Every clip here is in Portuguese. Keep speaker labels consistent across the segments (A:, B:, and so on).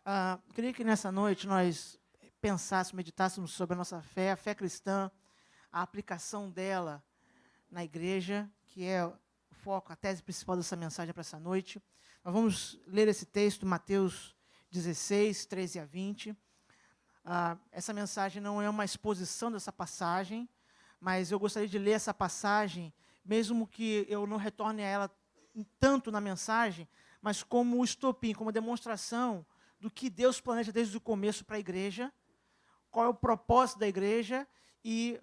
A: Eu queria que nessa noite nós pensássemos, meditássemos sobre a nossa fé, a fé cristã, a aplicação dela na igreja, que é o foco, a tese principal dessa mensagem para essa noite. Nós vamos ler esse texto, Mateus 16, 13 a 20. Essa mensagem não é uma exposição dessa passagem, mas eu gostaria de ler essa passagem, mesmo que eu não retorne a ela tanto na mensagem, mas como estopim, como demonstração do que Deus planeja desde o começo para a igreja, qual é o propósito da igreja, e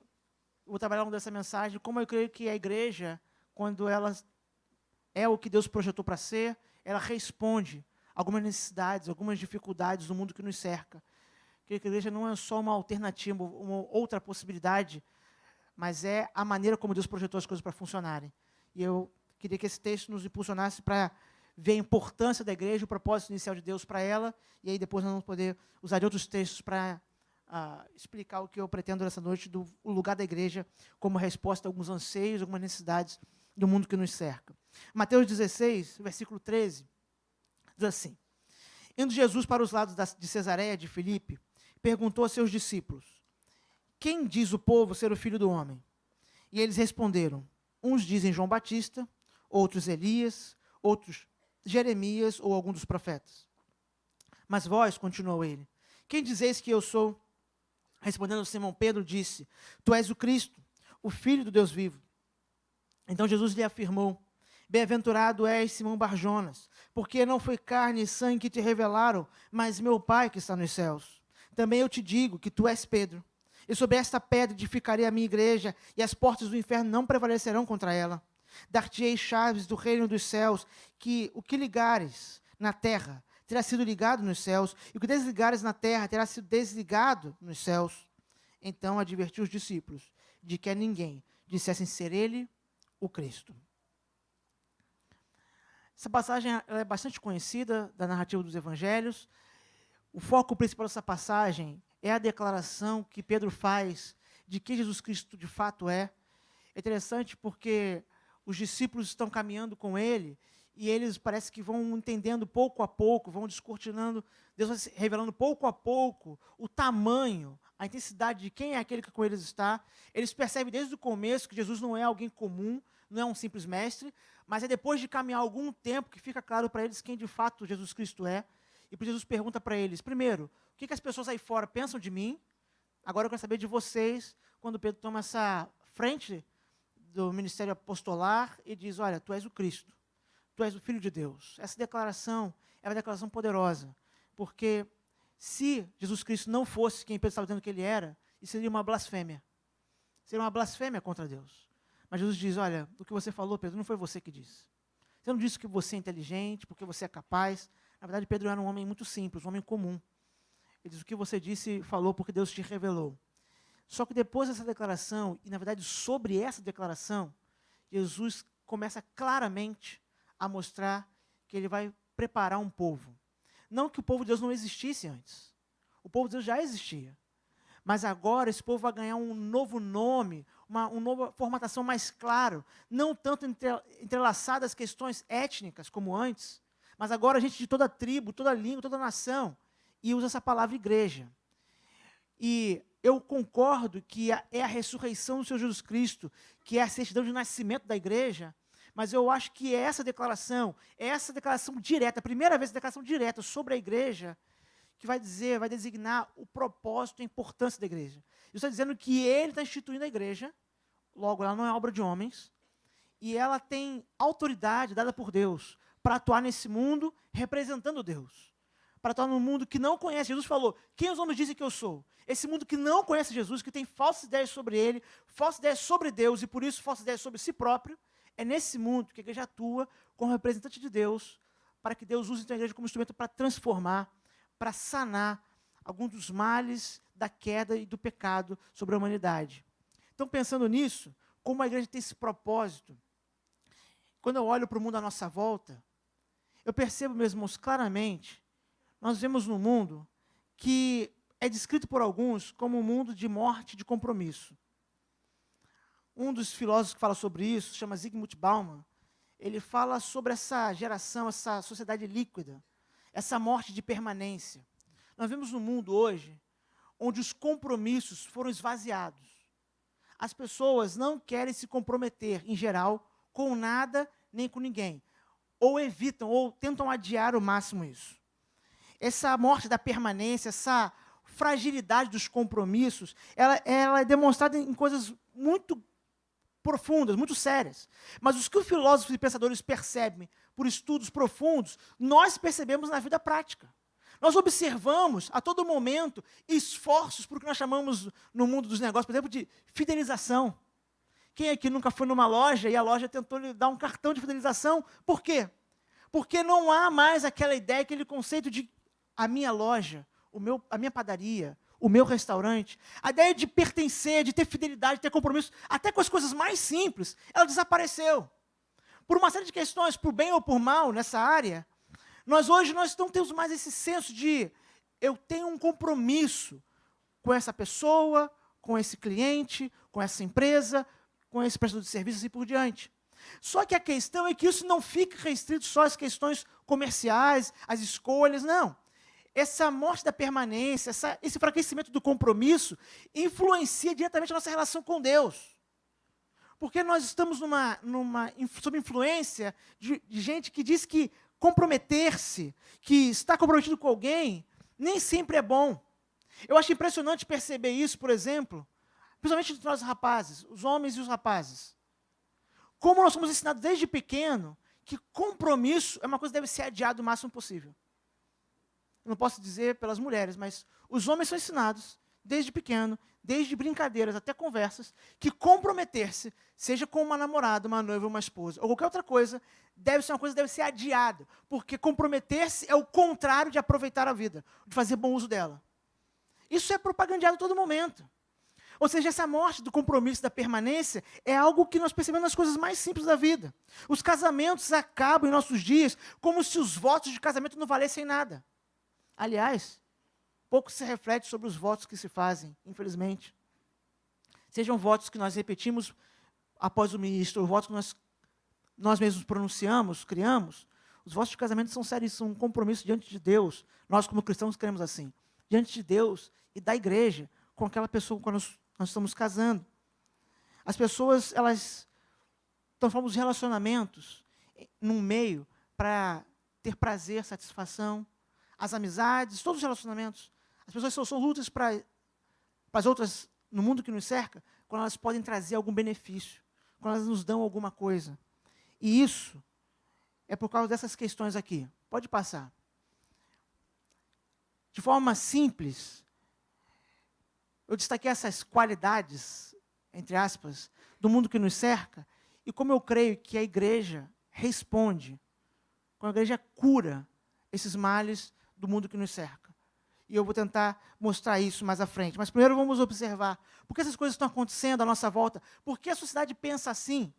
A: vou trabalhar ao longo dessa mensagem como eu creio que a igreja, quando ela é o que Deus projetou para ser, ela responde algumas necessidades, algumas dificuldades do mundo que nos cerca. Que a igreja não é só uma alternativa, uma outra possibilidade, mas é a maneira como Deus projetou as coisas para funcionarem. E eu queria que esse texto nos impulsionasse para ver a importância da igreja, o propósito inicial de Deus para ela, e aí depois nós vamos poder usar de outros textos para explicar o que eu pretendo nessa noite, do lugar da igreja como resposta a alguns anseios, algumas necessidades do mundo que nos cerca. Mateus 16, versículo 13, diz assim: Indo Jesus para os lados de Cesareia de Filipe, perguntou a seus discípulos: Quem diz o povo ser o Filho do Homem? E eles responderam: Uns dizem João Batista, outros Elias, outros Jeremias ou algum dos profetas. Mas vós, continuou ele, quem dizeis que eu sou? Respondendo Simão Pedro, disse: Tu és o Cristo, o Filho do Deus vivo. Então Jesus lhe afirmou: Bem-aventurado és, Simão Barjonas, porque não foi carne e sangue que te revelaram, mas meu Pai que está nos céus. Também eu te digo que tu és Pedro, e sobre esta pedra edificarei a minha igreja, e as portas do inferno não prevalecerão contra ela. Dar-te-ei chaves do reino dos céus, que o que ligares na terra terá sido ligado nos céus, e o que desligares na terra terá sido desligado nos céus. Então advertiu os discípulos de que a ninguém dissessem ser ele o Cristo. Essa passagem ela é bastante conhecida da narrativa dos evangelhos. O foco principal dessa passagem é a declaração que Pedro faz de que Jesus Cristo de fato é. É interessante porque os discípulos estão caminhando com ele e eles parece que vão entendendo pouco a pouco, vão descortinando, Deus vai se revelando pouco a pouco o tamanho, a intensidade de quem é aquele que com eles está. Eles percebem desde o começo que Jesus não é alguém comum, não é um simples mestre, mas é depois de caminhar algum tempo que fica claro para eles quem de fato Jesus Cristo é. E por Jesus pergunta para eles, primeiro, o que as pessoas aí fora pensam de mim? Agora eu quero saber de vocês, quando Pedro toma essa frente do ministério apostolar e diz: olha, tu és o Cristo, tu és o Filho de Deus. Essa declaração é uma declaração poderosa, porque se Jesus Cristo não fosse quem Pedro estava dizendo que ele era, isso seria uma blasfêmia. Seria uma blasfêmia contra Deus. Mas Jesus diz: olha, o que você falou, Pedro, não foi você que disse. Você não disse que você é inteligente, porque você é capaz. Na verdade, Pedro era um homem muito simples, um homem comum. Ele diz: o que você disse, falou porque Deus te revelou. Só que depois dessa declaração, e na verdade sobre essa declaração, Jesus começa claramente a mostrar que ele vai preparar um povo. Não que o povo de Deus não existisse antes. O povo de Deus já existia. Mas agora esse povo vai ganhar um novo nome, uma nova formatação mais clara, não tanto entrelaçada às questões étnicas como antes, mas agora a gente de toda tribo, toda língua, toda nação, e usa essa palavra igreja. E eu concordo que é a ressurreição do Senhor Jesus Cristo, que é a certidão de nascimento da igreja, mas eu acho que essa declaração direta, a primeira vez a declaração direta sobre a igreja, que vai designar o propósito e a importância da igreja. Ele está dizendo que ele está instituindo a igreja, logo ela não é obra de homens, e ela tem autoridade dada por Deus para atuar nesse mundo representando Deus. Para atuar num mundo que não conhece. Jesus falou: quem os homens dizem que eu sou? Esse mundo que não conhece Jesus, que tem falsas ideias sobre ele, falsas ideias sobre Deus e por isso falsas ideias sobre si próprio, é nesse mundo que a igreja atua como representante de Deus, para que Deus use então a igreja como instrumento para transformar, para sanar alguns dos males da queda e do pecado sobre a humanidade. Então, pensando nisso, como a igreja tem esse propósito, quando eu olho para o mundo à nossa volta, eu percebo, meus irmãos, claramente, nós vivemos num mundo que é descrito por alguns como um mundo de morte e de compromisso. Um dos filósofos que fala sobre isso, chama Zygmunt Bauman, ele fala sobre essa geração, essa sociedade líquida, essa morte de permanência. Nós vivemos num mundo hoje onde os compromissos foram esvaziados. As pessoas não querem se comprometer, em geral, com nada nem com ninguém. Ou evitam, ou tentam adiar ao máximo isso. Essa morte da permanência, essa fragilidade dos compromissos, ela é demonstrada em coisas muito profundas, muito sérias. Mas os que os filósofos e pensadores percebem por estudos profundos, nós percebemos na vida prática. Nós observamos a todo momento esforços por o que nós chamamos no mundo dos negócios, por exemplo, de fidelização. Quem aqui nunca foi numa loja e a loja tentou lhe dar um cartão de fidelização? Por quê? Porque não há mais aquela ideia, aquele conceito de a minha loja, a minha padaria, o meu restaurante. A ideia de pertencer, de ter fidelidade, de ter compromisso, até com as coisas mais simples, ela desapareceu. Por uma série de questões, por bem ou por mal, nessa área, hoje não temos mais esse senso de eu tenho um compromisso com essa pessoa, com esse cliente, com essa empresa, com esse prestador de serviços e assim por diante. Só que a questão é que isso não fica restrito só às questões comerciais, às escolhas, não. Essa morte da permanência, esse enfraquecimento do compromisso, influencia diretamente a nossa relação com Deus. Porque nós estamos sob influência de gente que diz que comprometer-se, que está comprometido com alguém, nem sempre é bom. Eu acho impressionante perceber isso, por exemplo, principalmente entre nós rapazes, os homens e os rapazes. Como nós somos ensinados desde pequeno que compromisso é uma coisa que deve ser adiada o máximo possível. Eu não posso dizer pelas mulheres, mas os homens são ensinados desde pequeno, desde brincadeiras até conversas, que comprometer-se, seja com uma namorada, uma noiva, uma esposa, ou qualquer outra coisa, deve ser uma coisa que deve ser adiada, porque comprometer-se é o contrário de aproveitar a vida, de fazer bom uso dela. Isso é propagandeado a todo momento. Ou seja, essa morte do compromisso, da permanência, é algo que nós percebemos nas coisas mais simples da vida. Os casamentos acabam em nossos dias como se os votos de casamento não valessem nada. Aliás, pouco se reflete sobre os votos que se fazem, infelizmente. Sejam votos que nós repetimos após o ministro, ou votos que nós mesmos pronunciamos, criamos. Os votos de casamento são sérios, são um compromisso diante de Deus. Nós, como cristãos, queremos assim. Diante de Deus e da igreja, com aquela pessoa com qual nós estamos casando. As pessoas, elas transformam os relacionamentos num meio para ter prazer, satisfação. As amizades, todos os relacionamentos. As pessoas são lutas para as outras, no mundo que nos cerca, quando elas podem trazer algum benefício, quando elas nos dão alguma coisa. E isso é por causa dessas questões aqui. Pode passar. De forma simples, eu destaquei essas qualidades, entre aspas, do mundo que nos cerca, e como eu creio que a igreja responde, como a igreja cura esses males do mundo que nos cerca. E eu vou tentar mostrar isso mais à frente. Mas primeiro vamos observar por que essas coisas estão acontecendo à nossa volta, por que a sociedade pensa assim,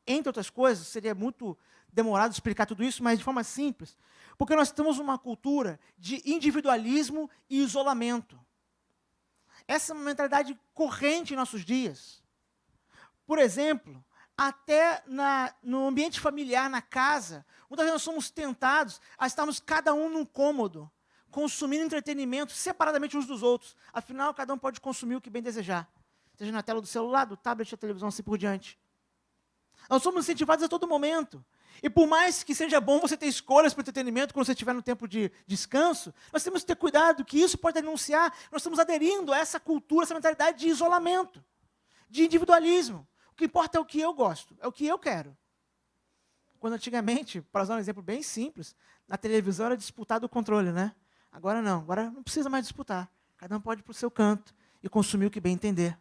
A: entre outras coisas, seria muito demorado explicar tudo isso, mas de forma simples, porque nós temos uma cultura de individualismo e isolamento. Essa é uma mentalidade corrente em nossos dias. Por exemplo, até no ambiente familiar, na casa, muitas vezes nós somos tentados a estarmos cada um num cômodo, consumindo entretenimento separadamente uns dos outros. Afinal, cada um pode consumir o que bem desejar. Seja na tela do celular, do tablet, da televisão, assim por diante. Nós somos incentivados a todo momento. E por mais que seja bom você ter escolhas para entretenimento quando você estiver no tempo de descanso, nós temos que ter cuidado que isso pode denunciar. Nós estamos aderindo a essa cultura, essa mentalidade de isolamento, de individualismo. O que importa é o que eu gosto, é o que eu quero. Quando antigamente, para usar um exemplo bem simples, na televisão era disputado o controle, né? Agora não precisa mais disputar. Cada um pode ir para o seu canto e consumir o que bem entender.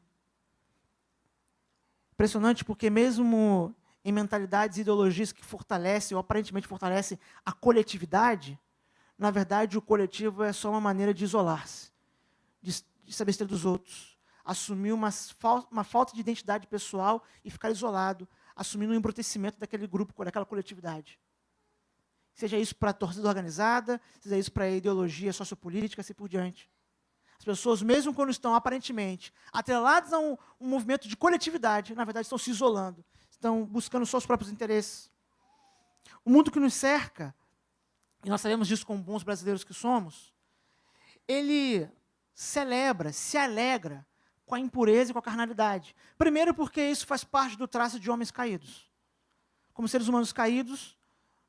A: Impressionante porque mesmo em mentalidades e ideologias que fortalecem, ou aparentemente fortalecem, a coletividade, na verdade o coletivo é só uma maneira de isolar-se, de se abster dos outros, assumir uma falta de identidade pessoal e ficar isolado, assumindo o embrutecimento daquele grupo, daquela coletividade. Seja isso para a torcida organizada, seja isso para a ideologia sociopolítica, assim por diante. As pessoas, mesmo quando estão aparentemente atreladas a um movimento de coletividade, na verdade estão se isolando, estão buscando só os próprios interesses. O mundo que nos cerca, e nós sabemos disso como bons brasileiros que somos, ele celebra, se alegra com a impureza e com a carnalidade. Primeiro porque isso faz parte do traço de homens caídos. Como seres humanos caídos,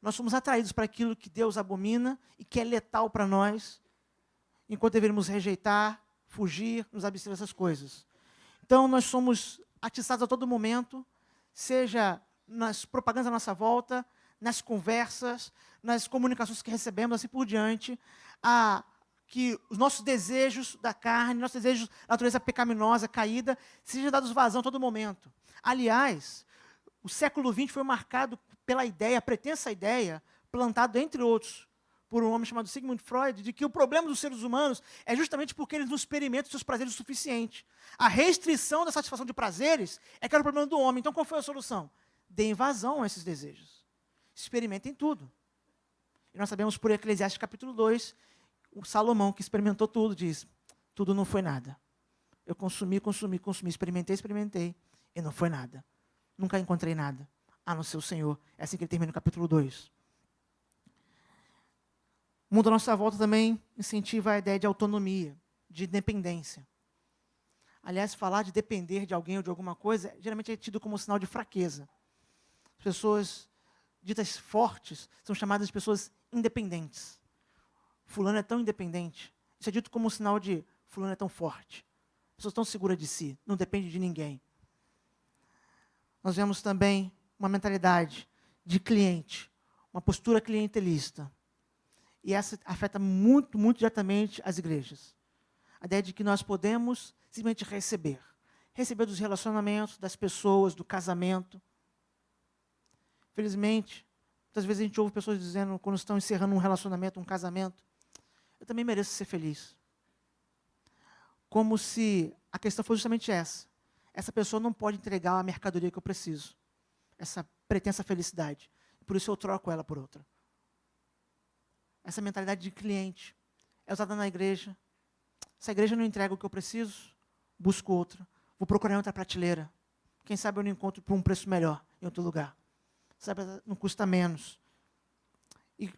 A: nós somos atraídos para aquilo que Deus abomina e que é letal para nós, enquanto deveríamos rejeitar, fugir, nos abster dessas coisas. Então, nós somos atiçados a todo momento, seja nas propagandas à nossa volta, nas conversas, nas comunicações que recebemos, assim por diante, a que os nossos desejos da carne, nossos desejos da natureza pecaminosa, caída, sejam dados vazão a todo momento. Aliás, o século XX foi marcado pela ideia, a pretensa ideia, plantada, entre outros, por um homem chamado Sigmund Freud, de que o problema dos seres humanos é justamente porque eles não experimentam seus prazeres o suficiente. A restrição da satisfação de prazeres é que era o problema do homem. Então, qual foi a solução? Deem vazão a esses desejos. Experimentem tudo. E nós sabemos por Eclesiastes capítulo 2, o Salomão, que experimentou tudo, diz, tudo não foi nada. Eu consumi, experimentei, e não foi nada. Nunca encontrei nada, a não ser o Senhor. É assim que ele termina o capítulo 2. O mundo à nossa volta também incentiva a ideia de autonomia, de independência. Aliás, falar de depender de alguém ou de alguma coisa, geralmente é tido como um sinal de fraqueza. As pessoas ditas fortes são chamadas de pessoas independentes. Fulano é tão independente. Isso é dito como um sinal de fulano é tão forte. Pessoas tão seguras de si, não depende de ninguém. Nós vemos também uma mentalidade de cliente, uma postura clientelista. E essa afeta muito, muito diretamente as igrejas. A ideia de que nós podemos simplesmente receber. Receber dos relacionamentos, das pessoas, do casamento. Felizmente, muitas vezes a gente ouve pessoas dizendo, quando estão encerrando um relacionamento, um casamento, eu também mereço ser feliz. Como se a questão fosse justamente essa. Essa pessoa não pode entregar a mercadoria que eu preciso. Essa pretensa felicidade. Por isso eu troco ela por outra. Essa mentalidade de cliente é usada na igreja. Se a igreja não entrega o que eu preciso, busco outra. Vou procurar em outra prateleira. Quem sabe eu não encontro por um preço melhor em outro lugar. Sabe, não custa menos. E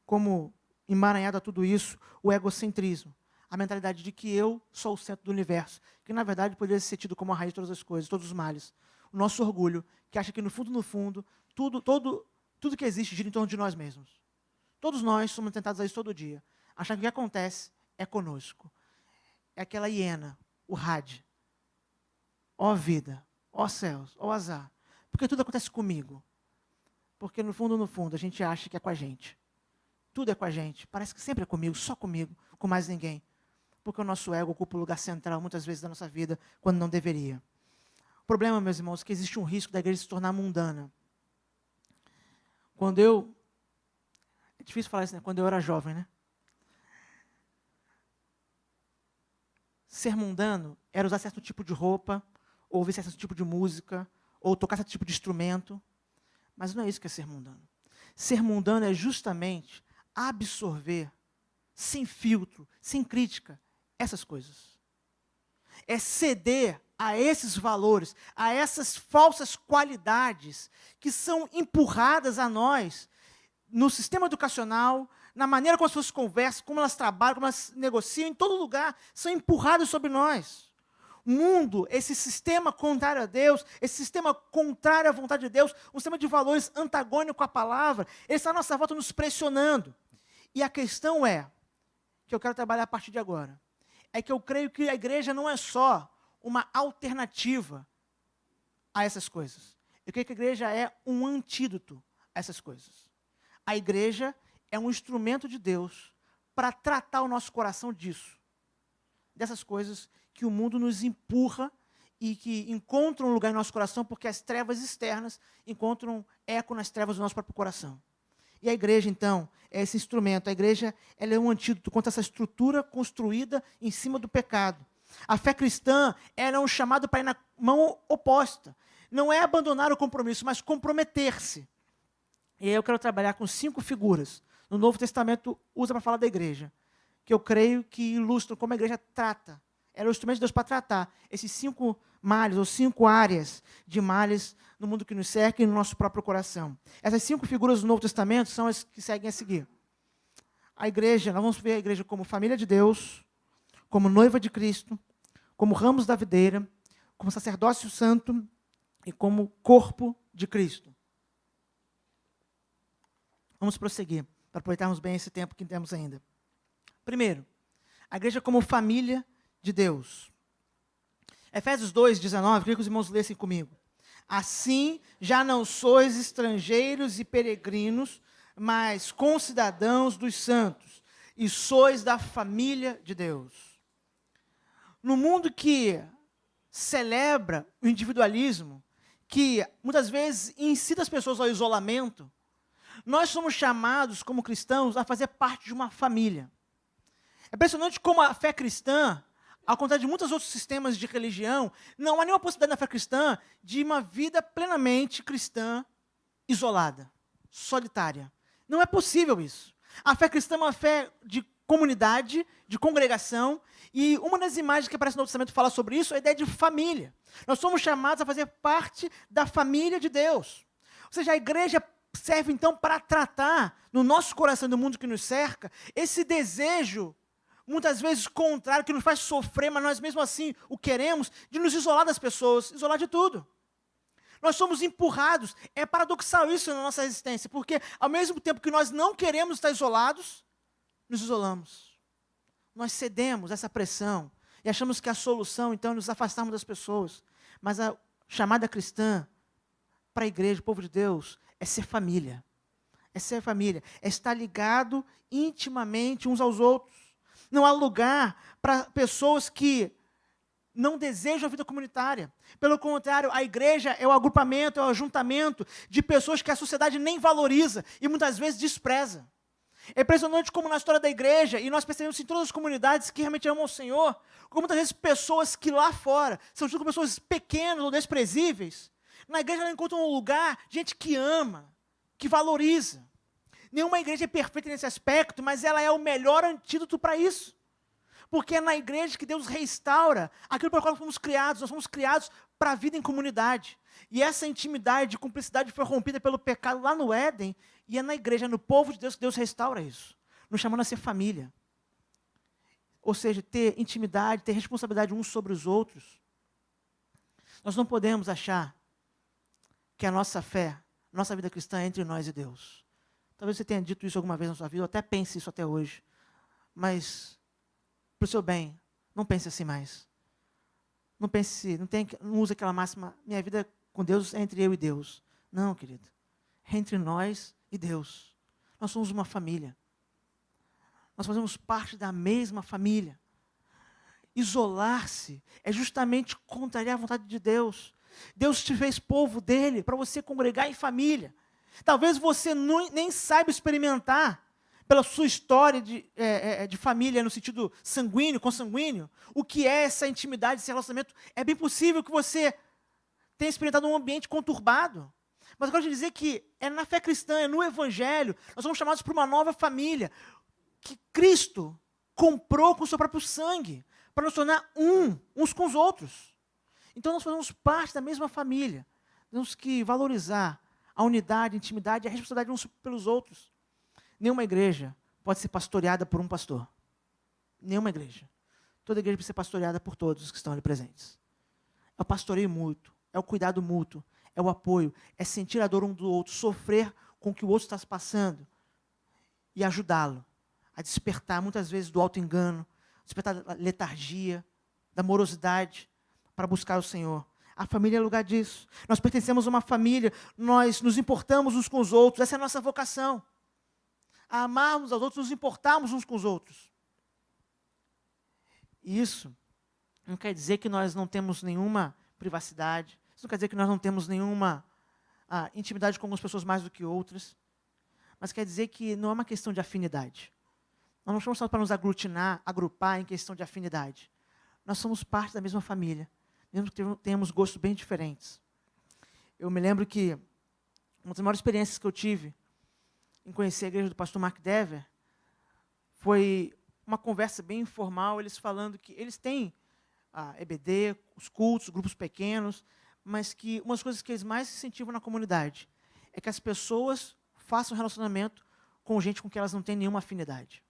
A: como emaranhado a tudo isso, o egocentrismo. A mentalidade de que eu sou o centro do universo. Que, na verdade, poderia ser tido como a raiz de todas as coisas, todos os males. O nosso orgulho, que acha que, no fundo, tudo que existe gira em torno de nós mesmos. Todos nós somos tentados a isso todo dia. Achar que o que acontece é conosco. É aquela hiena, o Had. Ó vida, ó céus, ó azar. Porque tudo acontece comigo. Porque, no fundo, a gente acha que é com a gente. Tudo é com a gente. Parece que sempre é comigo, só comigo, com mais ninguém. Porque o nosso ego ocupa o lugar central, muitas vezes, da nossa vida, quando não deveria. O problema, meus irmãos, é que existe um risco da igreja se tornar mundana. É difícil falar isso, né? Quando eu era jovem, né? Ser mundano era usar certo tipo de roupa, ou ouvir certo tipo de música, ou tocar certo tipo de instrumento. Mas não é isso que é ser mundano. Ser mundano é justamente absorver, sem filtro, sem crítica, essas coisas. É ceder a esses valores, a essas falsas qualidades que são empurradas a nós no sistema educacional, na maneira como as pessoas conversam, como elas trabalham, como elas negociam, em todo lugar, são empurradas sobre nós. O mundo, esse sistema contrário a Deus, esse sistema contrário à vontade de Deus, um sistema de valores antagônico à palavra, ele está à nossa volta nos pressionando. E a questão é, que eu quero trabalhar a partir de agora, é que eu creio que a igreja não é só uma alternativa a essas coisas. Eu creio que a igreja é um antídoto a essas coisas. A igreja é um instrumento de Deus para tratar o nosso coração disso. Dessas coisas que o mundo nos empurra e que encontram um lugar em nosso coração porque as trevas externas encontram eco nas trevas do nosso próprio coração. E a igreja, então, é esse instrumento. A igreja ela é um antídoto contra essa estrutura construída em cima do pecado. A fé cristã ela é um chamado para ir na mão oposta. Não é abandonar o compromisso, mas comprometer-se. E aí eu quero trabalhar com 5 figuras. No Novo Testamento usa para falar da igreja, que eu creio que ilustram como a igreja trata. Era o instrumento de Deus para tratar esses 5 males, ou 5 áreas de males no mundo que nos cerca e no nosso próprio coração. Essas 5 figuras do Novo Testamento são as que seguem a seguir. A igreja, nós vamos ver a igreja como família de Deus, como noiva de Cristo, como ramos da videira, como sacerdócio santo e como corpo de Cristo. Vamos prosseguir, para aproveitarmos bem esse tempo que temos ainda. Primeiro, a igreja como família de Deus. Efésios 2:19, queria que os irmãos lessem comigo. Assim, já não sois estrangeiros e peregrinos, mas concidadãos dos santos, e sois da família de Deus. No mundo que celebra o individualismo, que muitas vezes incita as pessoas ao isolamento, nós somos chamados, como cristãos, a fazer parte de uma família. É impressionante como a fé cristã, ao contrário de muitos outros sistemas de religião, não há nenhuma possibilidade na fé cristã de uma vida plenamente cristã, isolada, solitária. Não é possível isso. A fé cristã é uma fé de comunidade, de congregação, e uma das imagens que aparece no Novo Testamento fala sobre isso é a ideia de família. Nós somos chamados a fazer parte da família de Deus. Ou seja, a igreja serve então para tratar no nosso coração, do mundo que nos cerca, esse desejo muitas vezes contrário, que nos faz sofrer, mas nós mesmo assim o queremos, de nos isolar das pessoas, isolar de tudo. Nós somos empurrados, é paradoxal isso na nossa existência, porque ao mesmo tempo que nós não queremos estar isolados, nos isolamos. Nós cedemos essa pressão e achamos que a solução, então, é nos afastarmos das pessoas. Mas a chamada cristã para a igreja, o povo de Deus, é ser família. É ser família, é estar ligado intimamente uns aos outros. Não há lugar para pessoas que não desejam a vida comunitária. Pelo contrário, a igreja é o agrupamento, é o ajuntamento de pessoas que a sociedade nem valoriza e muitas vezes despreza. É impressionante como na história da igreja, e nós percebemos em todas as comunidades que realmente amam o Senhor, como muitas vezes pessoas que lá fora são tidas como pessoas pequenas ou desprezíveis, na igreja ela encontra um lugar, gente que ama, que valoriza. Nenhuma igreja é perfeita nesse aspecto, mas ela é o melhor antídoto para isso. Porque é na igreja que Deus restaura aquilo para o qual fomos criados. Nós fomos criados para a vida em comunidade. E essa intimidade, cumplicidade foi rompida pelo pecado lá no Éden. E é na igreja, no povo de Deus, que Deus restaura isso. Nos chamando a ser família. Ou seja, ter intimidade, ter responsabilidade uns sobre os outros. Nós não podemos achar que a nossa fé, nossa vida cristã é entre nós e Deus. Talvez você tenha dito isso alguma vez na sua vida, ou até pense isso até hoje. Mas, para o seu bem, não pense assim mais. Não pense, não use aquela máxima, minha vida com Deus é entre eu e Deus. Não, querido. É entre nós e Deus. Nós somos uma família. Nós fazemos parte da mesma família. Isolar-se é justamente contrariar a vontade de Deus. Deus te fez povo dele para você congregar em família. Talvez você nem saiba experimentar, pela sua história de família, no sentido sanguíneo, consanguíneo, o que é essa intimidade, esse relacionamento. É bem possível que você tenha experimentado um ambiente conturbado. Mas eu quero te dizer que é na fé cristã, é no Evangelho, nós somos chamados para uma nova família, que Cristo comprou com o seu próprio sangue, para nos tornar uns com os outros. Então nós fazemos parte da mesma família. Temos que valorizar a unidade, a intimidade e a responsabilidade uns pelos outros. Nenhuma igreja pode ser pastoreada por um pastor. Nenhuma igreja. Toda igreja precisa ser pastoreada por todos os que estão ali presentes. É o pastoreio mútuo, é o cuidado mútuo, é o apoio, é sentir a dor um do outro, sofrer com o que o outro está se passando e ajudá-lo a despertar, muitas vezes, do auto-engano, despertar da letargia, da morosidade, para buscar o Senhor. A família é lugar disso. Nós pertencemos a uma família, nós nos importamos uns com os outros, essa é a nossa vocação. A amarmos aos outros, nos importarmos uns com os outros. E isso não quer dizer que nós não temos nenhuma privacidade, isso não quer dizer que nós não temos nenhuma intimidade com algumas pessoas mais do que outras, mas quer dizer que não é uma questão de afinidade. Nós não somos só para nos aglutinar, agrupar em questão de afinidade. Nós somos parte da mesma família, mesmo que tenhamos gostos bem diferentes. Eu me lembro que uma das maiores experiências que eu tive em conhecer a igreja do pastor Mark Dever foi uma conversa bem informal, eles falando que eles têm a EBD, os cultos, grupos pequenos, mas que uma das coisas que eles mais incentivam na comunidade é que as pessoas façam relacionamento com gente com quem elas não têm nenhuma afinidade.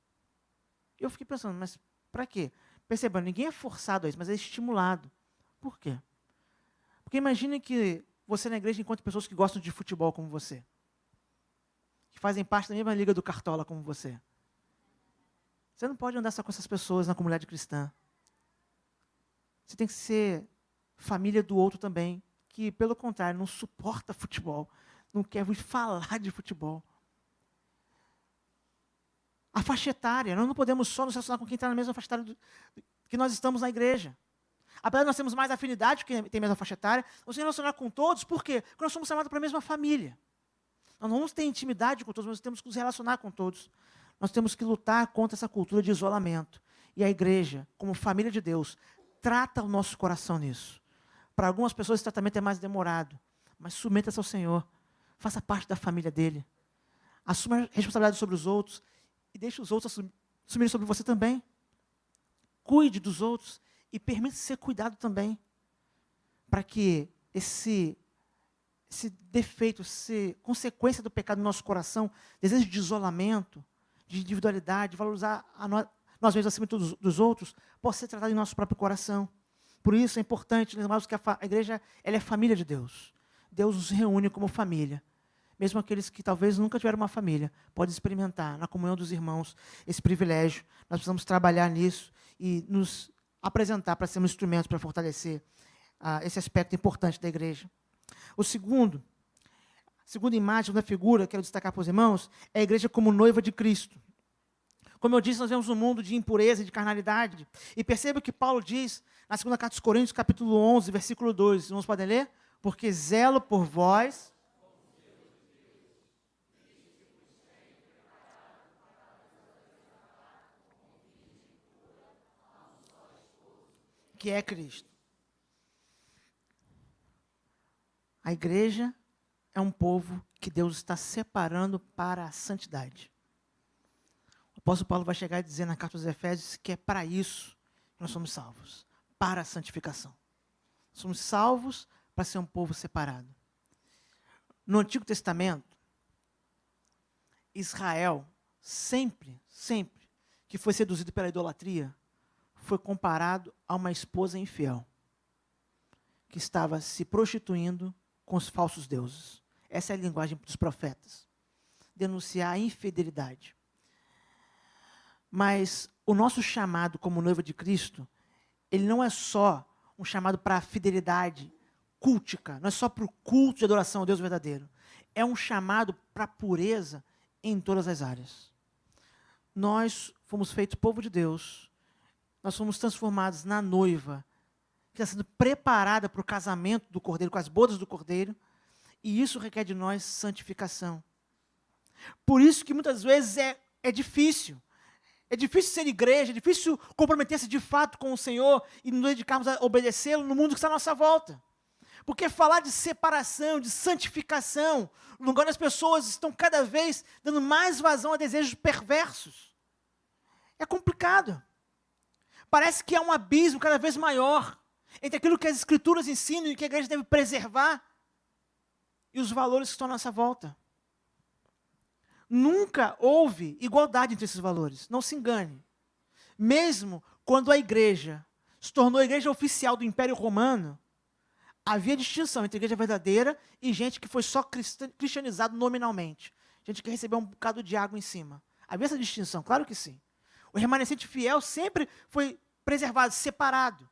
A: Eu fiquei pensando, mas para quê? Perceba, ninguém é forçado a isso, mas é estimulado. Por quê? Porque imagine que você na igreja encontra pessoas que gostam de futebol como você, que fazem parte da mesma liga do Cartola como você. Você não pode andar só com essas pessoas na comunidade cristã. Você tem que ser família do outro também, que, pelo contrário, não suporta futebol, não quer ouvir falar de futebol. A faixa etária, nós não podemos só nos relacionar com quem está na mesma faixa etária que nós estamos na igreja. Apesar de nós termos mais afinidade, porque tem a mesma faixa etária, nós nos relacionar com todos, por quê? Porque nós somos chamados para a mesma família. Nós não vamos ter intimidade com todos, mas nós temos que nos relacionar com todos. Nós temos que lutar contra essa cultura de isolamento. E a igreja, como família de Deus, trata o nosso coração nisso. Para algumas pessoas esse tratamento é mais demorado, mas submeta-se ao Senhor. Faça parte da família dele. Assuma a responsabilidade sobre os outros e deixe os outros assumirem sobre você também. Cuide dos outros e permita ser cuidado também. Para que esse defeito, essa consequência do pecado no nosso coração, desejo de isolamento, de individualidade, valorizar nós mesmos acima dos outros, possa ser tratado em nosso próprio coração. Por isso é importante lembrarmos que a igreja ela é família de Deus. Deus nos reúne como família. Mesmo aqueles que talvez nunca tiveram uma família, podem experimentar na comunhão dos irmãos esse privilégio. Nós precisamos trabalhar nisso e nos apresentar para sermos instrumentos para fortalecer esse aspecto importante da igreja. A segunda imagem, da figura que quero destacar para os irmãos, é a igreja como noiva de Cristo. Como eu disse, nós vemos um mundo de impureza e de carnalidade. E perceba o que Paulo diz na segunda carta aos Coríntios, capítulo 11, versículo 2. Os irmãos podem ler? Porque zelo por vós, que é Cristo. A igreja é um povo que Deus está separando para a santidade. O apóstolo Paulo vai chegar e dizer na carta aos Efésios que é para isso que nós somos salvos, para a santificação. Somos salvos para ser um povo separado. No Antigo Testamento, Israel, sempre que foi seduzido pela idolatria, foi comparado a uma esposa infiel, que estava se prostituindo com os falsos deuses. Essa é a linguagem dos profetas. Denunciar a infidelidade. Mas o nosso chamado como noiva de Cristo, ele não é só um chamado para a fidelidade cultica, não é só para o culto de adoração ao Deus verdadeiro. É um chamado para a pureza em todas as áreas. Nós fomos feitos povo de Deus, nós fomos transformados na noiva, que está sendo preparada para o casamento do Cordeiro, com as bodas do Cordeiro, e isso requer de nós santificação. Por isso que muitas vezes é difícil. É difícil ser igreja, é difícil comprometer-se de fato com o Senhor e nos dedicarmos a obedecê-lo no mundo que está à nossa volta. Porque falar de separação, de santificação, no lugar das pessoas estão cada vez dando mais vazão a desejos perversos. É complicado. Parece que há um abismo cada vez maior entre aquilo que as Escrituras ensinam e que a igreja deve preservar e os valores que estão à nossa volta. Nunca houve igualdade entre esses valores, não se engane. Mesmo quando a igreja se tornou a igreja oficial do Império Romano, havia distinção entre a igreja verdadeira e gente que foi só cristianizado nominalmente. Gente que recebeu um bocado de água em cima. Havia essa distinção, claro que sim. O remanescente fiel sempre foi preservado, separado.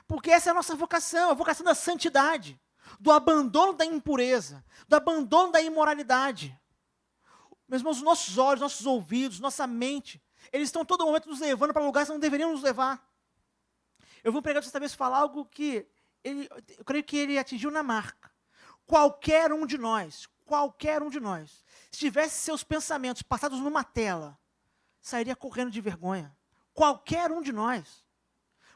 A: Porque essa é a nossa vocação, a vocação da santidade, do abandono da impureza, do abandono da imoralidade. Meus irmãos, os nossos olhos, nossos ouvidos, nossa mente, eles estão todo momento nos levando para lugares que não deveriam nos levar. Eu vou pregar dessa vez falar algo que eu creio que ele atingiu na marca. Qualquer um de nós, se tivesse seus pensamentos passados numa tela, sairia correndo de vergonha. Qualquer um de nós.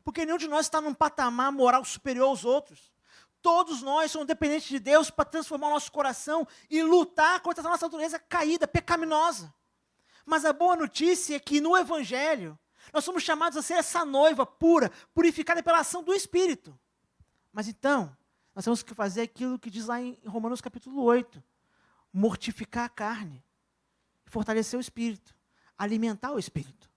A: Porque nenhum de nós está num patamar moral superior aos outros. Todos nós somos dependentes de Deus para transformar o nosso coração e lutar contra a nossa natureza caída, pecaminosa. Mas a boa notícia é que no Evangelho, nós somos chamados a ser essa noiva pura, purificada pela ação do Espírito. Mas então, nós temos que fazer aquilo que diz lá em Romanos capítulo 8. Mortificar a carne, fortalecer o Espírito, alimentar o Espírito.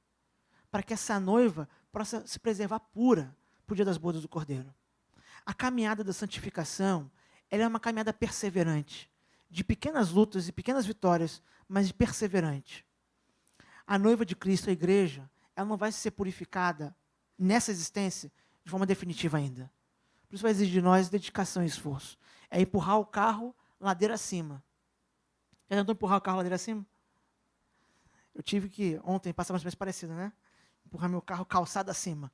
A: Para que essa noiva possa se preservar pura para o dia das bodas do Cordeiro. A caminhada da santificação, ela é uma caminhada perseverante, de pequenas lutas e pequenas vitórias, mas perseverante. A noiva de Cristo, a igreja, ela não vai ser purificada nessa existência de forma definitiva ainda. Por isso vai exigir de nós dedicação e esforço. É empurrar o carro ladeira acima. Já tentou empurrar o carro ladeira acima? Eu tive que, ontem, passar uma experiência parecida, né? Empurrar meu carro calçada acima.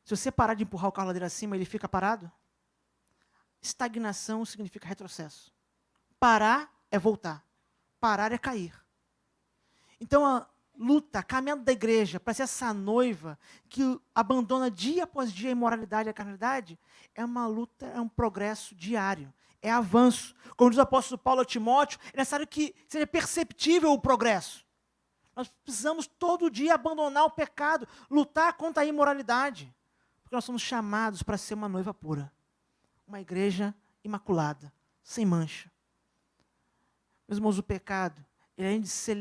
A: Se você parar de empurrar o carro ladeira acima, ele fica parado? Estagnação significa retrocesso. Parar é voltar. Parar é cair. Então, a luta, a caminhada da igreja para ser essa noiva que abandona dia após dia a imoralidade e a carnalidade, é uma luta, é um progresso diário, é avanço. Como diz o apóstolo Paulo a Timóteo, é necessário que seja perceptível o progresso. Nós precisamos todo dia abandonar o pecado, lutar contra a imoralidade, porque nós somos chamados para ser uma noiva pura, uma igreja imaculada, sem mancha. Meus irmãos, o pecado, ele, além de ser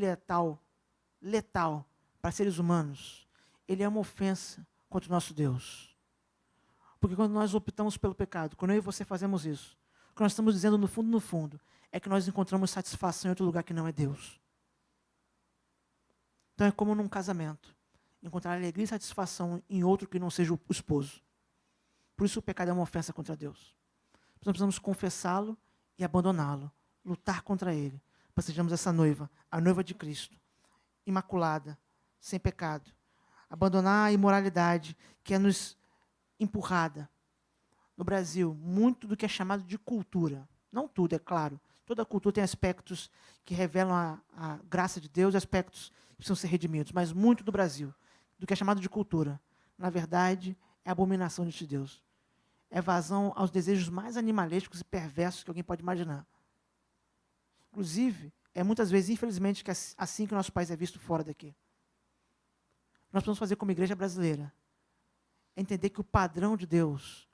A: letal para seres humanos, ele é uma ofensa contra o nosso Deus. Porque quando nós optamos pelo pecado, quando eu e você fazemos isso, o que nós estamos dizendo no fundo, é que nós encontramos satisfação em outro lugar que não é Deus. Então é como num casamento, encontrar alegria e satisfação em outro que não seja o esposo. Por isso o pecado é uma ofensa contra Deus. Nós precisamos confessá-lo e abandoná-lo, lutar contra ele, para que sejamos essa noiva, a noiva de Cristo, imaculada, sem pecado. Abandonar a imoralidade que é nos empurrada. No Brasil, muito do que é chamado de cultura, não tudo, é claro, toda cultura tem aspectos que revelam a graça de Deus, aspectos que precisam ser redimidos, mas muito do Brasil, do que é chamado de cultura, na verdade, é abominação de Deus. É vazão aos desejos mais animalescos e perversos que alguém pode imaginar. Inclusive, é muitas vezes, infelizmente, que é assim que o nosso país é visto fora daqui. Nós precisamos fazer como igreja brasileira, entender que o padrão de Deus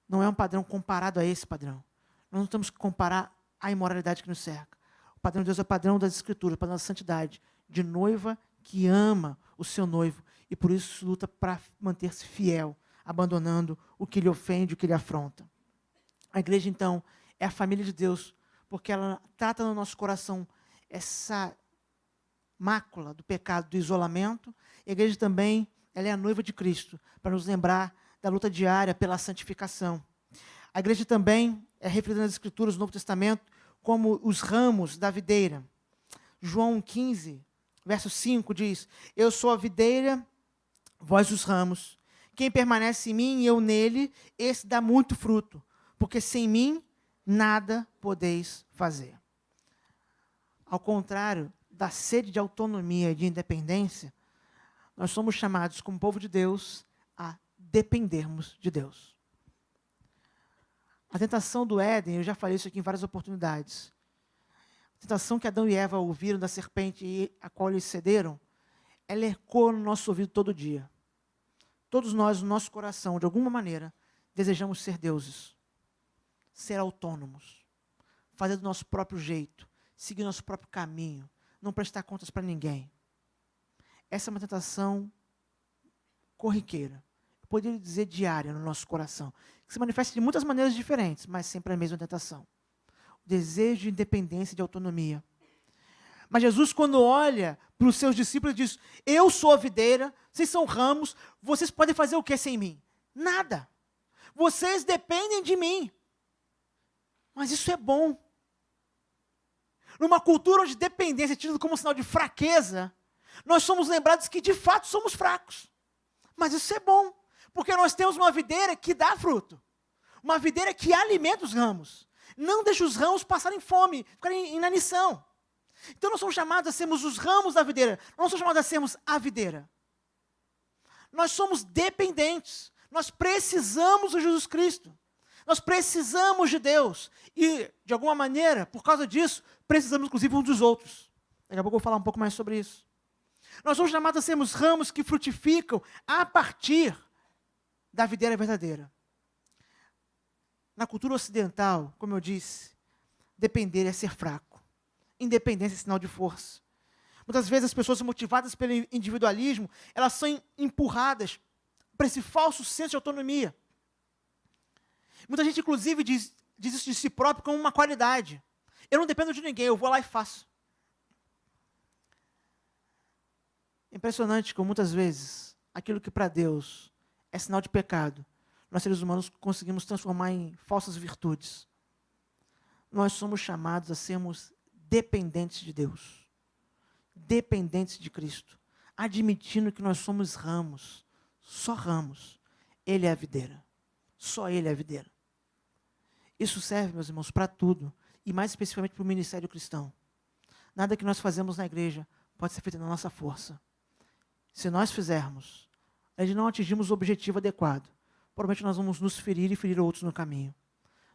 A: não é um padrão comparado a esse padrão. Nós não temos que comparar a imoralidade que nos cerca. O padrão de Deus é o padrão das Escrituras, o padrão da santidade, de noiva que ama o seu noivo e por isso luta para manter-se fiel, abandonando o que lhe ofende, o que lhe afronta. A igreja, então, é a família de Deus, porque ela trata no nosso coração essa mácula do pecado, do isolamento. A igreja também, ela é a noiva de Cristo, para nos lembrar da luta diária pela santificação. A igreja também é referida nas Escrituras, no Novo Testamento, como os ramos da videira. João 15, verso 5 diz: eu sou a videira, vós os ramos. Quem permanece em mim e eu nele, esse dá muito fruto, porque sem mim nada podeis fazer. Ao contrário da sede de autonomia e de independência, nós somos chamados, como povo de Deus, a dependermos de Deus. A tentação do Éden, eu já falei isso aqui em várias oportunidades. A tentação que Adão e Eva ouviram da serpente e a qual eles cederam, ela ecoa no nosso ouvido todo dia. Todos nós, no nosso coração, de alguma maneira, desejamos ser deuses, ser autônomos, fazer do nosso próprio jeito, seguir nosso próprio caminho, não prestar contas para ninguém. Essa é uma tentação corriqueira, eu poderia dizer diária no nosso coração, que se manifesta de muitas maneiras diferentes, mas sempre a mesma tentação. O desejo de independência e de autonomia. Mas Jesus, quando olha para os seus discípulos, diz: eu sou a videira, vocês são ramos, vocês podem fazer o que sem mim? Nada. Vocês dependem de mim. Mas isso é bom. Numa cultura onde dependência é tida como sinal de fraqueza, nós somos lembrados que de fato somos fracos. Mas isso é bom, porque nós temos uma videira que dá fruto. Uma videira que alimenta os ramos. Não deixa os ramos passarem fome, ficarem em inanição. Então nós somos chamados a sermos os ramos da videira. Não somos chamados a sermos a videira. Nós somos dependentes. Nós precisamos de Jesus Cristo. Nós precisamos de Deus. E, de alguma maneira, por causa disso, precisamos, inclusive, uns dos outros. Daqui a pouco eu vou falar um pouco mais sobre isso. Nós somos chamados a sermos ramos que frutificam a partir da videira verdadeira. Na cultura ocidental, como eu disse, depender é ser fraco. Independência é sinal de força. Muitas vezes as pessoas motivadas pelo individualismo, elas são empurradas para esse falso senso de autonomia. Muita gente, inclusive, diz isso de si próprio como uma qualidade. Eu não dependo de ninguém, eu vou lá e faço. Impressionante como muitas vezes aquilo que para Deus é sinal de pecado, nós seres humanos conseguimos transformar em falsas virtudes. Nós somos chamados a sermos dependentes de Deus, dependentes de Cristo, admitindo que nós somos ramos, só ramos. Ele é a videira, só Ele é a videira. Isso serve, meus irmãos, para tudo, e mais especificamente para o ministério cristão. Nada que nós fazemos na igreja pode ser feito na nossa força. Se nós fizermos, a gente não atingimos o objetivo adequado, provavelmente nós vamos nos ferir e ferir outros no caminho.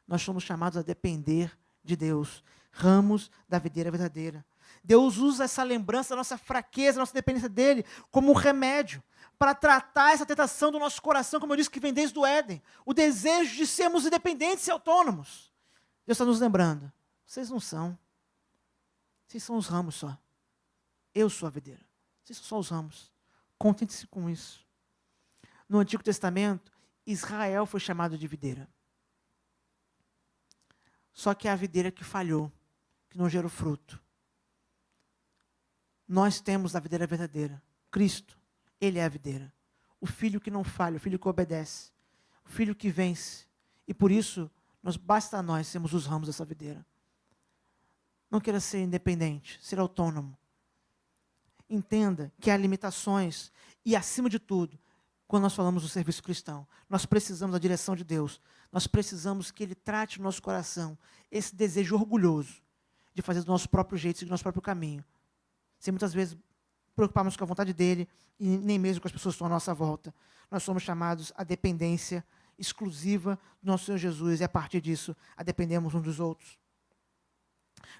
A: Nós somos chamados a depender de Deus, ramos da videira verdadeira. Deus usa essa lembrança da nossa fraqueza, da nossa dependência dEle, como um remédio, para tratar essa tentação do nosso coração, como eu disse, que vem desde o Éden, o desejo de sermos independentes e autônomos. Deus está nos lembrando, vocês não são, vocês são os ramos só. Eu sou a videira, vocês são só os ramos. Contente-se com isso. No Antigo Testamento, Israel foi chamado de videira. Só que é a videira que falhou, que não gerou fruto. Nós temos a videira verdadeira, Cristo. Ele é a videira. O filho que não falha, o filho que obedece, o filho que vence. E por isso, basta a nós sermos os ramos dessa videira. Não queira ser independente, ser autônomo. Entenda que há limitações e, acima de tudo, quando nós falamos do serviço cristão, nós precisamos da direção de Deus. Nós precisamos que Ele trate no nosso coração esse desejo orgulhoso de fazer do nosso próprio jeito, seguir o nosso próprio caminho. Sem muitas vezes preocuparmos com a vontade dEle e nem mesmo com as pessoas que estão à nossa volta. Nós somos chamados à dependência exclusiva do nosso Senhor Jesus e, a partir disso, a dependemos uns dos outros.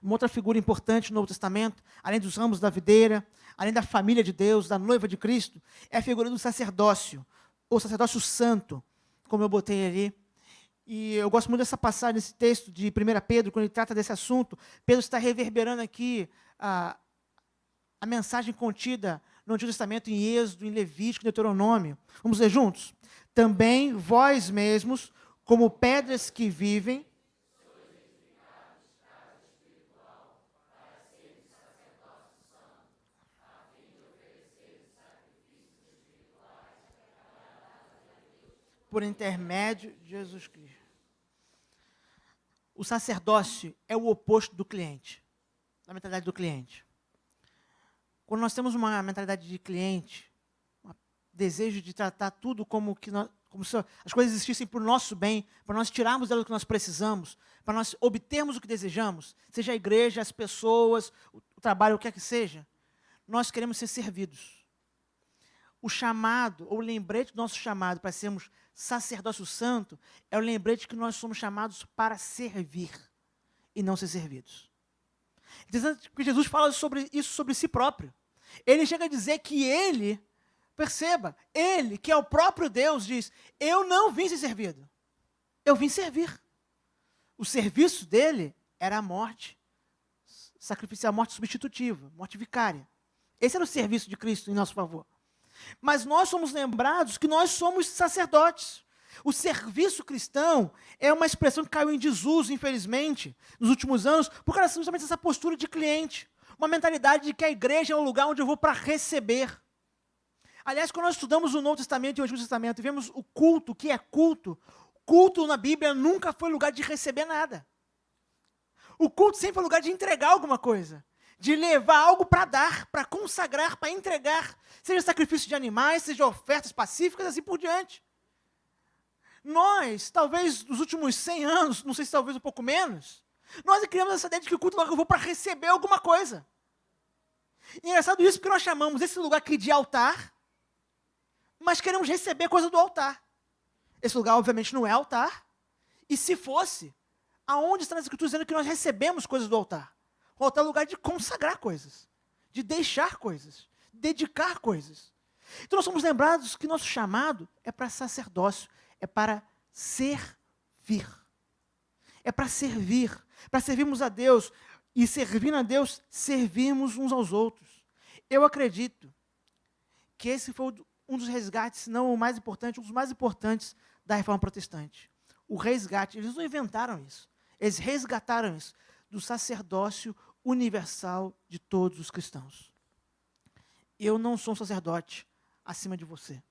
A: Uma outra figura importante no Novo Testamento, além dos ramos da videira, além da família de Deus, da noiva de Cristo, é a figura do sacerdócio, ou sacerdócio santo, como eu botei ali. E eu gosto muito dessa passagem, desse texto de 1 Pedro, quando ele trata desse assunto. Pedro está reverberando aqui a mensagem contida no Antigo Testamento, em Êxodo, em Levítico, em Deuteronômio. Vamos ler juntos? Também vós mesmos, como pedras que vivem, por intermédio de Jesus Cristo. O sacerdócio é o oposto do cliente, da mentalidade do cliente. Quando nós temos uma mentalidade de cliente, um desejo de tratar tudo como se as coisas existissem para o nosso bem, para nós tirarmos dela o que nós precisamos, para nós obtermos o que desejamos, seja a igreja, as pessoas, o trabalho, o que quer que seja, nós queremos ser servidos. O chamado, ou o lembrete do nosso chamado para sermos sacerdócio santo, é o lembrete que nós somos chamados para servir e não ser servidos. Interessante que Jesus fala sobre isso sobre si próprio. Ele chega a dizer que ele, perceba, ele, que é o próprio Deus, diz, eu não vim ser servido, eu vim servir. O serviço dele era a morte sacrificial, morte substitutiva, morte vicária. Esse era o serviço de Cristo em nosso favor. Mas nós somos lembrados que nós somos sacerdotes. O serviço cristão é uma expressão que caiu em desuso, infelizmente, nos últimos anos, por causa justamente dessa postura de cliente. Uma mentalidade de que a igreja é um lugar onde eu vou para receber. Aliás, quando nós estudamos o Novo Testamento e o Antigo Testamento e vemos o culto, que é culto, culto na Bíblia nunca foi lugar de receber nada. O culto sempre foi lugar de entregar alguma coisa. De levar algo para dar, para consagrar, para entregar, seja sacrifício de animais, seja ofertas pacíficas, assim por diante. Nós, talvez nos últimos 100 anos, não sei se talvez um pouco menos, nós criamos essa ideia de que o culto é um lugar que eu vou para receber alguma coisa. E é engraçado isso porque nós chamamos esse lugar aqui de altar, mas queremos receber coisa do altar. Esse lugar, obviamente, não é altar, e se fosse, aonde está nas Escrituras dizendo que nós recebemos coisas do altar? O altar é o lugar de consagrar coisas, de deixar coisas, dedicar coisas. Então nós somos lembrados que nosso chamado é para sacerdócio, é para servir. É para servirmos a Deus, e servindo a Deus, servirmos uns aos outros. Eu acredito que esse foi um dos resgates, se não o mais importante, um dos mais importantes da Reforma Protestante. O resgate, eles não inventaram isso, eles resgataram isso do sacerdócio universal de todos os cristãos. Eu não sou um sacerdote acima de você.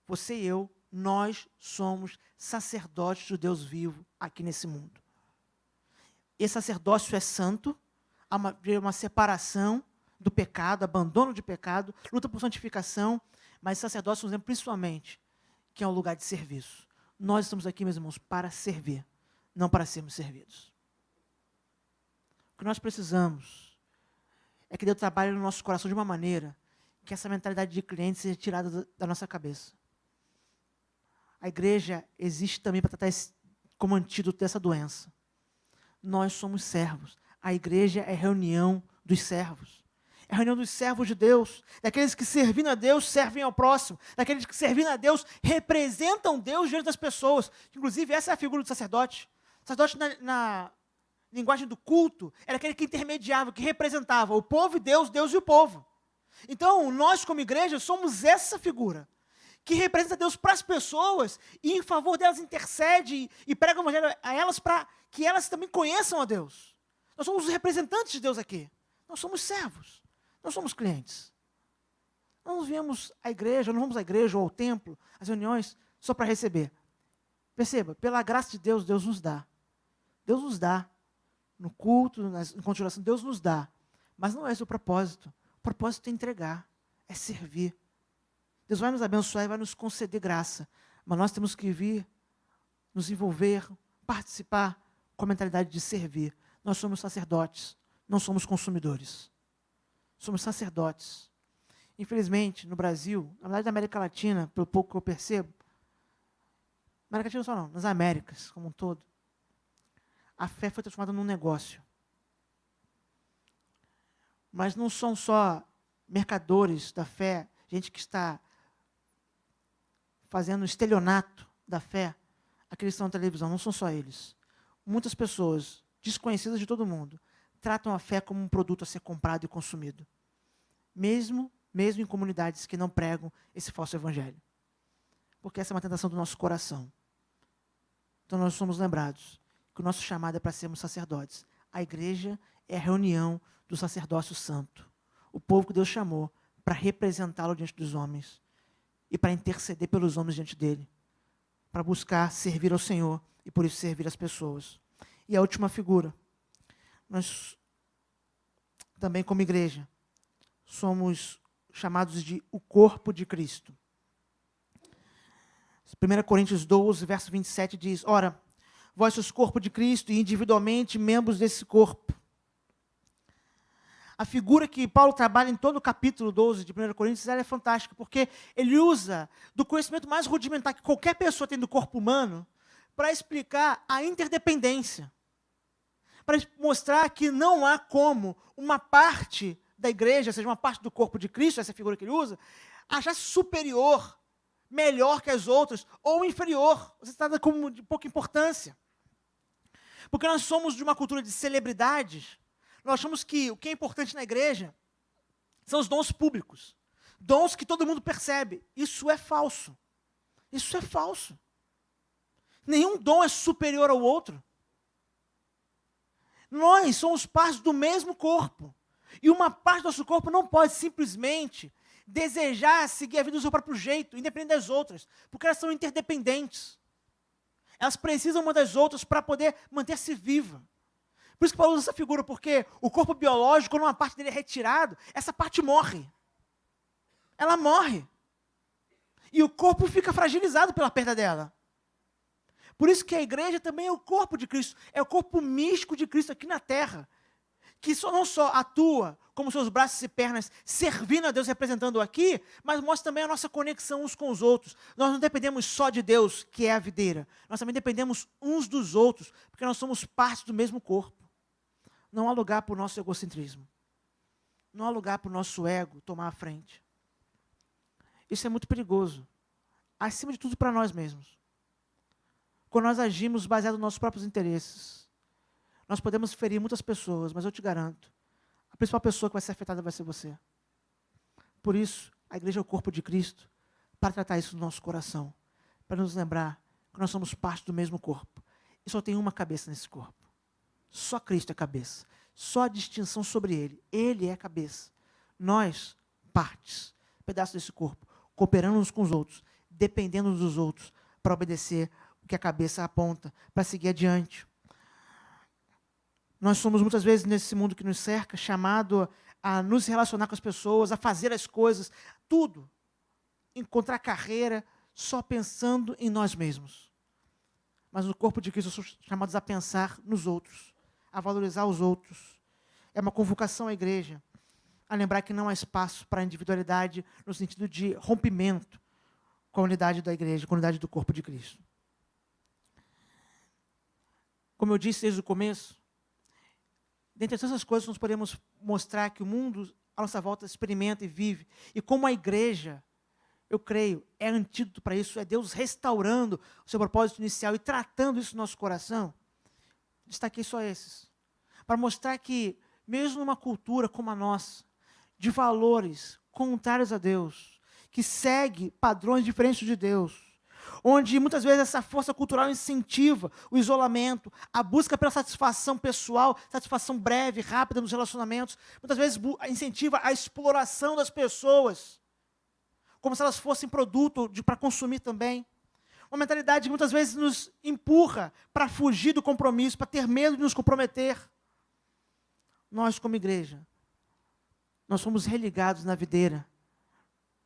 A: Você e eu, nós somos sacerdotes do Deus vivo aqui nesse mundo. Esse sacerdócio é santo, há uma separação do pecado, abandono de pecado, luta por santificação, mas sacerdócio nos lembra principalmente que é um lugar de serviço. Nós estamos aqui, meus irmãos, para servir, não para sermos servidos. O que nós precisamos é que Deus trabalhe no nosso coração de uma maneira que essa mentalidade de cliente seja tirada da nossa cabeça. A igreja existe também para tratar como antídoto dessa doença. Nós somos servos. A igreja é reunião dos servos. É a reunião dos servos de Deus, daqueles que servindo a Deus servem ao próximo, daqueles que servindo a Deus representam Deus diante das pessoas. Inclusive, essa é a figura do sacerdote. O sacerdote, na linguagem do culto, era aquele que intermediava, que representava o povo e Deus, Deus e o povo. Então, nós como igreja somos essa figura, que representa Deus para as pessoas e em favor delas intercede e prega o evangelho a elas para que elas também conheçam a Deus. Nós somos os representantes de Deus aqui. Nós somos servos. Nós somos clientes. Nós não viemos à igreja, não vamos à igreja ou ao templo, às reuniões, só para receber. Perceba, pela graça de Deus, Deus nos dá. Deus nos dá. No culto, na continuação, Deus nos dá. Mas não é esse o propósito. O propósito é entregar, é servir. Deus vai nos abençoar e vai nos conceder graça. Mas nós temos que vir, nos envolver, participar com a mentalidade de servir. Nós somos sacerdotes, não somos consumidores. Somos sacerdotes. Infelizmente, no Brasil, na verdade na América Latina, pelo pouco que eu percebo, América Latina só não, nas Américas como um todo, a fé foi transformada num negócio. Mas não são só mercadores da fé, gente que está fazendo estelionato da fé, aqueles que estão na televisão, não são só eles. Muitas pessoas, desconhecidas de todo mundo, tratam a fé como um produto a ser comprado e consumido. Mesmo em comunidades que não pregam esse falso evangelho. Porque essa é uma tentação do nosso coração. Então nós somos lembrados que o nosso chamado é para sermos sacerdotes. A igreja é a reunião do sacerdócio santo. O povo que Deus chamou para representá-lo diante dos homens. E para interceder pelos homens diante dele. Para buscar servir ao Senhor e por isso servir as pessoas. E a última figura. Nós também como igreja somos chamados de o corpo de Cristo. 1 Coríntios 12, verso 27 diz: ora, vós sois corpo de Cristo e individualmente membros desse corpo. A figura que Paulo trabalha em todo o capítulo 12 de 1 Coríntios, ela é fantástica, porque ele usa do conhecimento mais rudimentar que qualquer pessoa tem do corpo humano para explicar a interdependência. Para mostrar que não há como uma parte da igreja, seja uma parte do corpo de Cristo, essa figura que ele usa, achar-se superior, melhor que as outras, ou inferior. Você está dando como de pouca importância. Porque nós somos de uma cultura de celebridades, nós achamos que o que é importante na igreja são os dons públicos. Dons que todo mundo percebe. Isso é falso. Isso é falso. Nenhum dom é superior ao outro. Nós somos partes do mesmo corpo. E uma parte do nosso corpo não pode simplesmente desejar seguir a vida do seu próprio jeito, independente das outras, porque elas são interdependentes. Elas precisam uma das outras para poder manter-se viva. Por isso que Paulo usa essa figura, porque o corpo biológico, quando uma parte dele é retirado, essa parte morre. Ela morre. E o corpo fica fragilizado pela perda dela. Por isso que a igreja também é o corpo de Cristo, é o corpo místico de Cristo aqui na terra, que não só atua como seus braços e pernas servindo a Deus, representando aqui, mas mostra também a nossa conexão uns com os outros. Nós não dependemos só de Deus, que é a videira, nós também dependemos uns dos outros, porque nós somos parte do mesmo corpo. Não há lugar para o nosso egocentrismo, não há lugar para o nosso ego tomar a frente. Isso é muito perigoso, acima de tudo para nós mesmos. Quando nós agimos baseado nos nossos próprios interesses, nós podemos ferir muitas pessoas, mas eu te garanto, a principal pessoa que vai ser afetada vai ser você. Por isso, a igreja é o corpo de Cristo, para tratar isso no nosso coração, para nos lembrar que nós somos parte do mesmo corpo. E só tem uma cabeça nesse corpo. Só Cristo é cabeça. Só a distinção sobre Ele. Ele é a cabeça. Nós, partes, pedaços desse corpo, cooperando uns com os outros, dependendo uns dos outros, para obedecer o que a cabeça aponta, para seguir adiante. Nós somos muitas vezes, nesse mundo que nos cerca, chamado a nos relacionar com as pessoas, a fazer as coisas, tudo, encontrar carreira, só pensando em nós mesmos. Mas no corpo de Cristo somos chamados a pensar nos outros, a valorizar os outros. É uma convocação à igreja, a lembrar que não há espaço para a individualidade no sentido de rompimento com a unidade da igreja, com a unidade do corpo de Cristo. Como eu disse desde o começo, dentre essas coisas nós podemos mostrar que o mundo à nossa volta experimenta e vive. E como a igreja, eu creio, é antídoto para isso, é Deus restaurando o seu propósito inicial e tratando isso no nosso coração. Destaquei só esses. Para mostrar que, mesmo numa cultura como a nossa, de valores contrários a Deus, que segue padrões diferentes de Deus, onde muitas vezes essa força cultural incentiva o isolamento, a busca pela satisfação pessoal, satisfação breve, rápida nos relacionamentos, muitas vezes incentiva a exploração das pessoas, como se elas fossem produto para consumir também. Uma mentalidade que muitas vezes nos empurra para fugir do compromisso, para ter medo de nos comprometer. Nós, como igreja, nós somos religados na videira,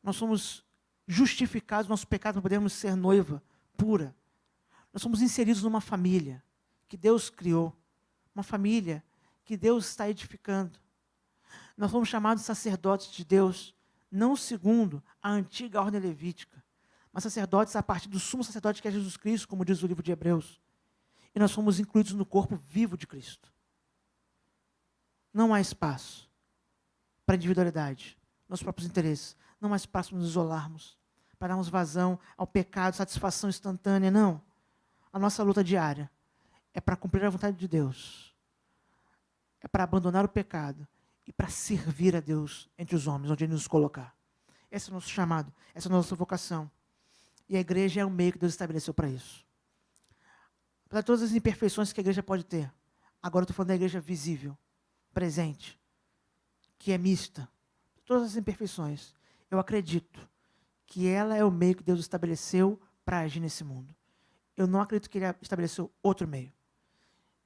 A: nós somos justificados nosso pecado, não podemos ser noiva pura. Nós somos inseridos numa família que Deus criou, uma família que Deus está edificando. Nós somos chamados sacerdotes de Deus, não segundo a antiga ordem levítica, mas sacerdotes a partir do sumo sacerdote que é Jesus Cristo, como diz o livro de Hebreus. E nós fomos incluídos no corpo vivo de Cristo. Não há espaço para individualidade, nossos próprios interesses. Não há espaço para nos isolarmos, para darmos vazão ao pecado, satisfação instantânea, não. A nossa luta diária é para cumprir a vontade de Deus, é para abandonar o pecado e para servir a Deus entre os homens, onde Ele nos colocar. Esse é o nosso chamado, essa é a nossa vocação. E a igreja é o meio que Deus estabeleceu para isso. Para todas as imperfeições que a igreja pode ter, agora eu estou falando da igreja visível, presente, que é mista, todas as imperfeições, eu acredito que ela é o meio que Deus estabeleceu para agir nesse mundo. Eu não acredito que Ele estabeleceu outro meio.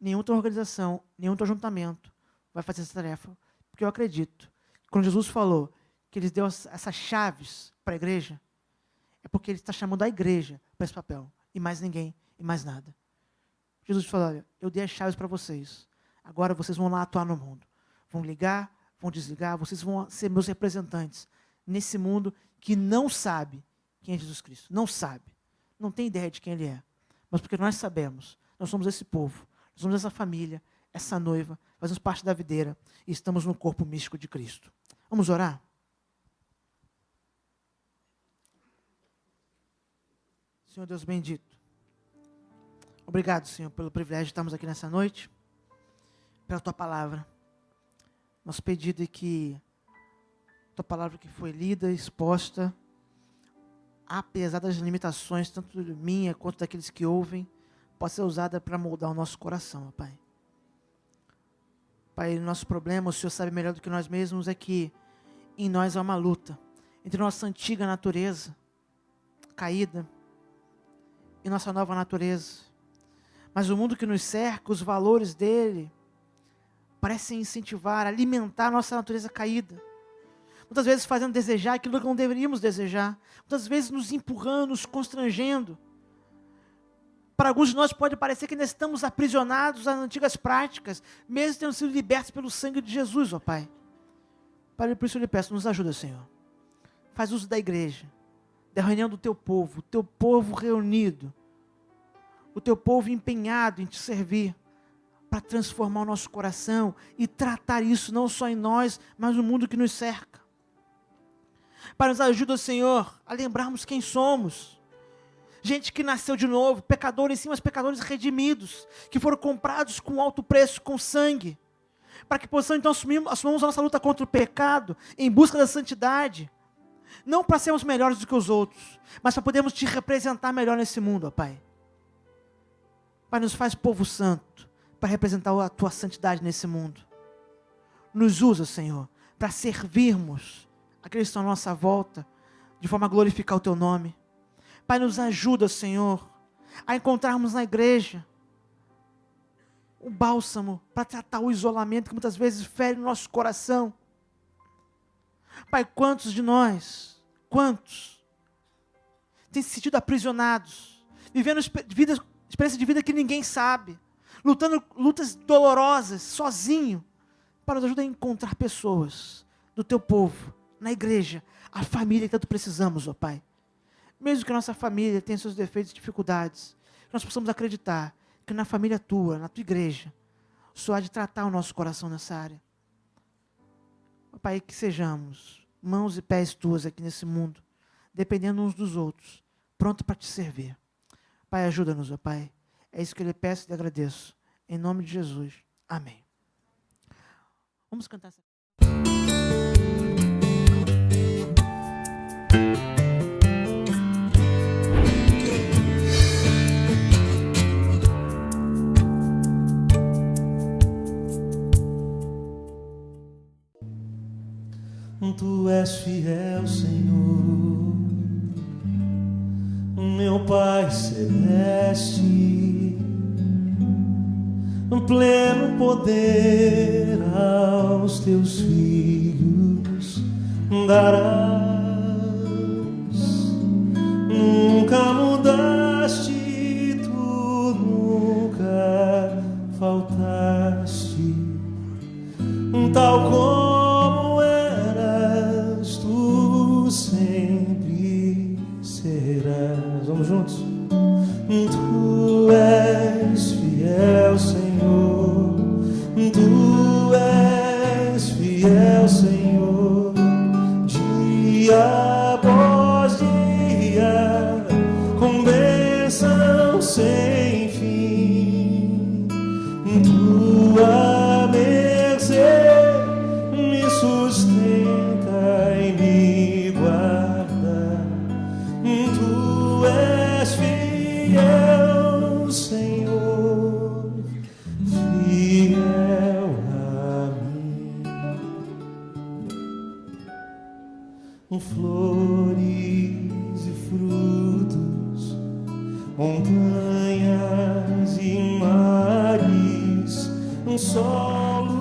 A: Nenhuma outra organização, nenhum outro ajuntamento vai fazer essa tarefa, porque eu acredito que quando Jesus falou que Ele deu essas chaves para a igreja, é porque Ele está chamando a igreja para esse papel, e mais ninguém, e mais nada. Jesus falou, olha, eu dei as chaves para vocês, agora vocês vão lá atuar no mundo. Vão ligar, vão desligar, vocês vão ser meus representantes nesse mundo que não sabe quem é Jesus Cristo. Não sabe. Não tem ideia de quem Ele é. Mas porque nós sabemos, nós somos esse povo, nós somos essa família, essa noiva, fazemos parte da videira e estamos no corpo místico de Cristo. Vamos orar? Senhor Deus bendito, obrigado, Senhor, pelo privilégio de estarmos aqui nessa noite, pela Tua palavra. Nosso pedido é que Tua palavra que foi lida, exposta, apesar das limitações, tanto minha quanto daqueles que ouvem, possa ser usada para moldar o nosso coração, Pai. Pai, o nosso problema, o Senhor sabe melhor do que nós mesmos, é que em nós há uma luta entre nossa antiga natureza, caída, e nossa nova natureza. Mas o mundo que nos cerca, os valores dele, parecem incentivar, alimentar a nossa natureza caída. Muitas vezes fazendo desejar aquilo que não deveríamos desejar. Muitas vezes nos empurrando, nos constrangendo. Para alguns de nós pode parecer que ainda estamos aprisionados às antigas práticas, mesmo tendo sido libertos pelo sangue de Jesus, ó Pai. Pai, por isso eu lhe peço, nos ajuda, Senhor. Faz uso da igreja, da reunião do Teu povo reunido, o Teu povo empenhado em Te servir, para transformar o nosso coração e tratar isso não só em nós, mas no mundo que nos cerca. Pai, nos ajuda, Senhor, a lembrarmos quem somos. Gente que nasceu de novo, pecadores sim, mas pecadores redimidos, que foram comprados com alto preço, com sangue, para que possamos então assumamos a nossa luta contra o pecado, em busca da santidade, Não para sermos melhores do que os outros, mas para podermos te representar melhor nesse mundo, ó Pai. Pai, nos faz povo santo, para representar a tua santidade nesse mundo. Nos usa, Senhor, para servirmos aqueles que estão à nossa volta, de forma a glorificar o teu nome. Pai, nos ajuda, Senhor, a encontrarmos na igreja o bálsamo para tratar o isolamento que muitas vezes fere o nosso coração. Pai, quantos de nós, têm se sentido aprisionados, vivendo experiência de vida que ninguém sabe, lutando lutas dolorosas, sozinho. Pai, nos ajuda a encontrar pessoas do teu povo, na igreja, a família que tanto precisamos, ó Pai. Mesmo que a nossa família tenha seus defeitos e dificuldades, nós possamos acreditar que na família tua, na tua igreja, o Senhor há de tratar o nosso coração nessa área. Ó Pai, que sejamos mãos e pés tuas aqui nesse mundo, dependendo uns dos outros, pronto para te servir. Pai, ajuda-nos, ó Pai. É isso que eu lhe peço e lhe agradeço. Em nome de Jesus. Amém. Vamos cantar essa.
B: Tu és fiel, Senhor, meu Pai celeste, pleno poder aos teus filhos darás. Nunca mudaste, tu nunca faltaste, tal como eras, tu sempre serás. Vamos juntos? Tu és fiel, Senhor, tu és fiel, Senhor, dia após dia, com bênção sem fim. Tua mercê me sustenta e me guarda. Tu és fiel, Senhor, fiel a mim. Flores e frutos, montanhas e mares, solo